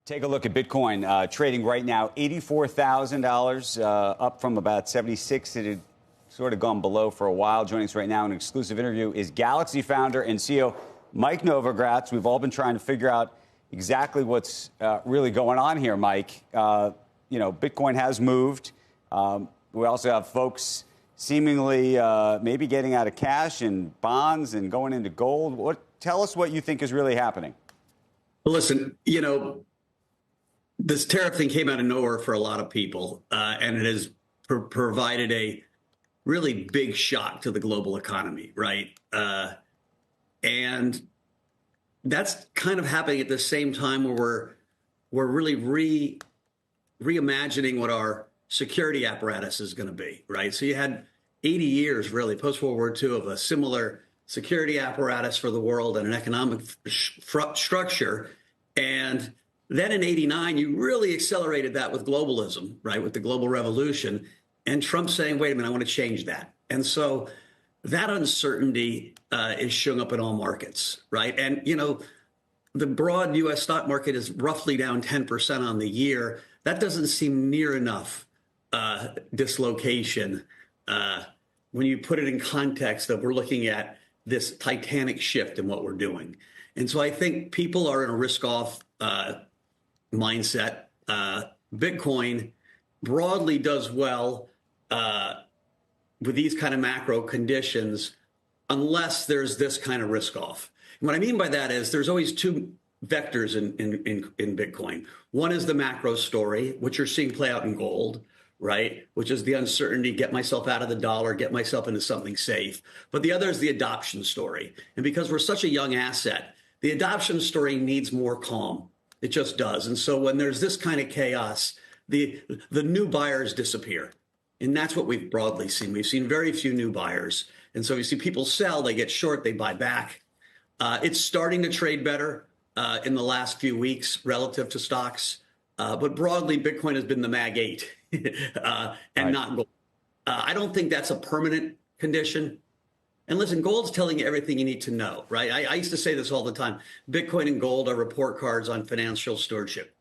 Take a look at Bitcoin trading right now, $84,000, up from about 76. It had sort of gone below for a while. Joining us right now in an exclusive interview is Galaxy founder and CEO Mike Novogratz. We've all been trying to figure out exactly what's really going on here, Mike. Bitcoin has moved. We also have folks seemingly maybe getting out of cash and bonds and going into gold. Tell us what you think is really happening. Well, listen, this tariff thing came out of nowhere for a lot of people, and it has provided a really big shock to the global economy, right? And that's kind of happening at the same time where we're really reimagining what our security apparatus is going to be, right? So you had 80 years, really, post-World War II, of a similar security apparatus for the world and an economic structure. And then in 89, you really accelerated that with globalism, right, with the global revolution. And Trump saying, wait a minute, I want to change that. And so that uncertainty is showing up in all markets, right? And, the broad U.S. stock market is roughly down 10% on the year. That doesn't seem near enough dislocation when you put it in context of we're looking at this titanic shift in what we're doing. And so I think people are in a risk-off mindset. Bitcoin broadly does well with these kind of macro conditions, unless there's this kind of risk-off. And what I mean by that is there's always two vectors in Bitcoin. One is the macro story, which you're seeing play out in gold, right? Which is the uncertainty, get myself out of the dollar, get myself into something safe. But the other is the adoption story. And because we're such a young asset, the adoption story needs more calm. It just does. And so when there's this kind of chaos, the new buyers disappear. And that's what we've broadly seen. We've seen very few new buyers. And so you see people sell, they get short, they buy back. It's starting to trade better in the last few weeks relative to stocks. But broadly, Bitcoin has been the Mag 8 and not gold. I don't think that's a permanent condition. And listen, gold's telling you everything you need to know, right? I used to say this all the time. Bitcoin and gold are report cards on financial stewardship,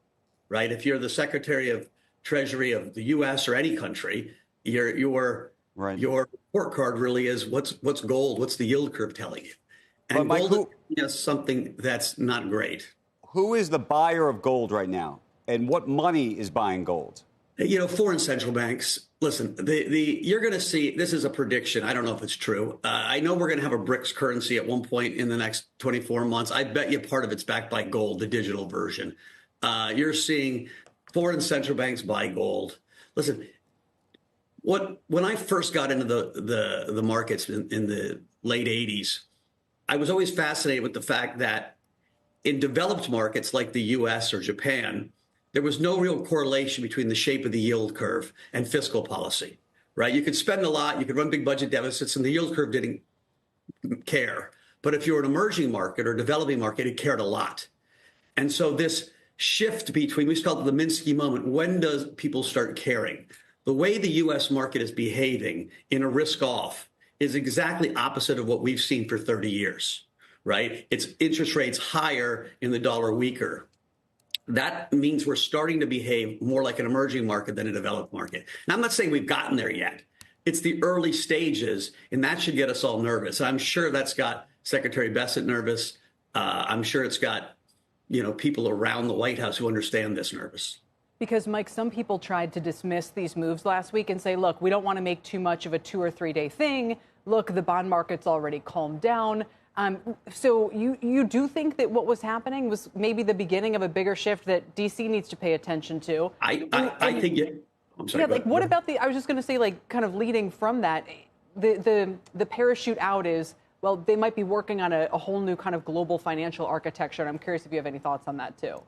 right? If you're the Secretary of Treasury of the U.S. or any country, your report card really is what's gold, what's the yield curve telling you? And Mike, gold is something that's not great. Who is the buyer of gold right now? And what money is buying gold? Foreign central banks. Listen, you're going to see, this is a prediction. I don't know if it's true. I know we're going to have a BRICS currency at one point in the next 24 months. I bet you part of it's backed by gold, the digital version. You're seeing foreign central banks buy gold. Listen, when I first got into the markets in the late 80s, I was always fascinated with the fact that in developed markets like the US or Japan, there was no real correlation between the shape of the yield curve and fiscal policy, right? You could spend a lot, you could run big budget deficits, and the yield curve didn't care. But if you're an emerging market or developing market, it cared a lot. And so this shift between, we call it the Minsky moment, when does people start caring? The way the US market is behaving in a risk-off is exactly opposite of what we've seen for 30 years, right? It's interest rates higher and the dollar weaker. That means we're starting to behave more like an emerging market than a developed market. Now, I'm not saying we've gotten there yet. It's the early stages, and that should get us all nervous. I'm sure that's got Secretary Bessent nervous. I'm sure it's got, people around the White House who understand this nervous. Because, Mike, some people tried to dismiss these moves last week and say, look, we don't want to make too much of a 2 or 3 day thing. Look, the bond market's already calmed down. So you do think that what was happening was maybe the beginning of a bigger shift that D.C. needs to pay attention to? I think it. I'm sorry. Yeah, what about I was just going to say, kind of leading from that, the parachute out is, well, they might be working on a whole new kind of global financial architecture. And I'm curious if you have any thoughts on that, too.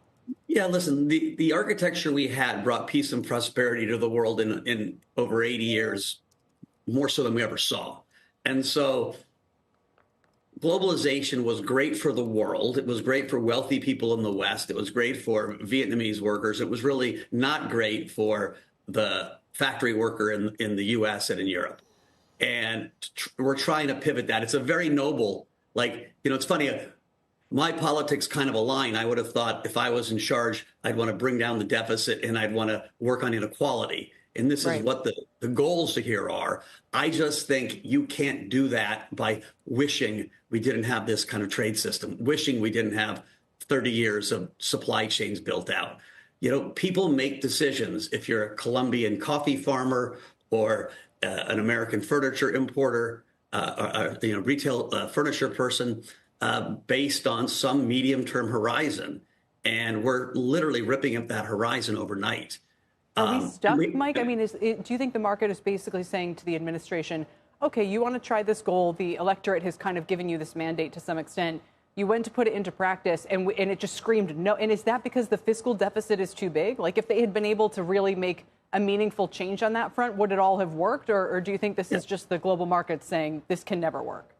Yeah, listen, the architecture we had brought peace and prosperity to the world in over 80 years, more so than we ever saw. And so globalization was great for the world. It was great for wealthy people in the West. It was great for Vietnamese workers. It was really not great for the factory worker in the U.S. and in Europe. And we're trying to pivot that. It's a very noble, it's funny, my politics kind of align. I would have thought if I was in charge, I'd want to bring down the deficit and I'd want to work on inequality. And this is what the goals here are. I just think you can't do that by wishing we didn't have this kind of trade system, wishing we didn't have 30 years of supply chains built out. You know, people make decisions. If you're a Colombian coffee farmer or an American furniture importer, retail furniture person, based on some medium-term horizon. And we're literally ripping up that horizon overnight. Are we stuck, Mike? I mean, do you think the market is basically saying to the administration, okay, you want to try this goal, the electorate has kind of given you this mandate to some extent, you went to put it into practice, and it just screamed no. And is that because the fiscal deficit is too big? Like, if they had been able to really make a meaningful change on that front, would it all have worked? Or do you think this is just the global markets saying this can never work?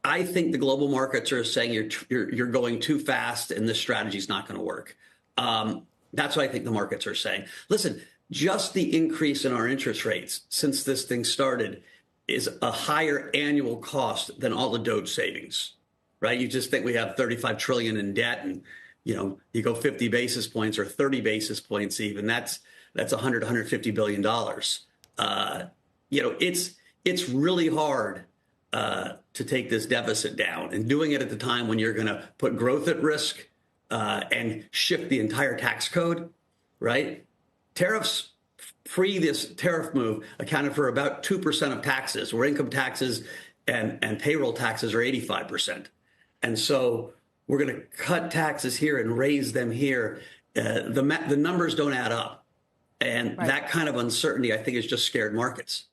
I think the global markets are saying you're going too fast and this strategy is not going to work. That's what I think the markets are saying. Listen, just the increase in our interest rates since this thing started is a higher annual cost than all the Doge savings, right? You just think we have 35 trillion in debt, and you go 50 basis points or 30 basis points even. That's 150 billion dollars. It's really hard to take this deficit down, and doing it at the time when you're going to put growth at risk and shift the entire tax code, right? Tariffs, pre this tariff move, accounted for about 2% of taxes, where income taxes and payroll taxes are 85%. And so we're going to cut taxes here and raise them here. The numbers don't add up. And that kind of uncertainty, I think, has just scared markets.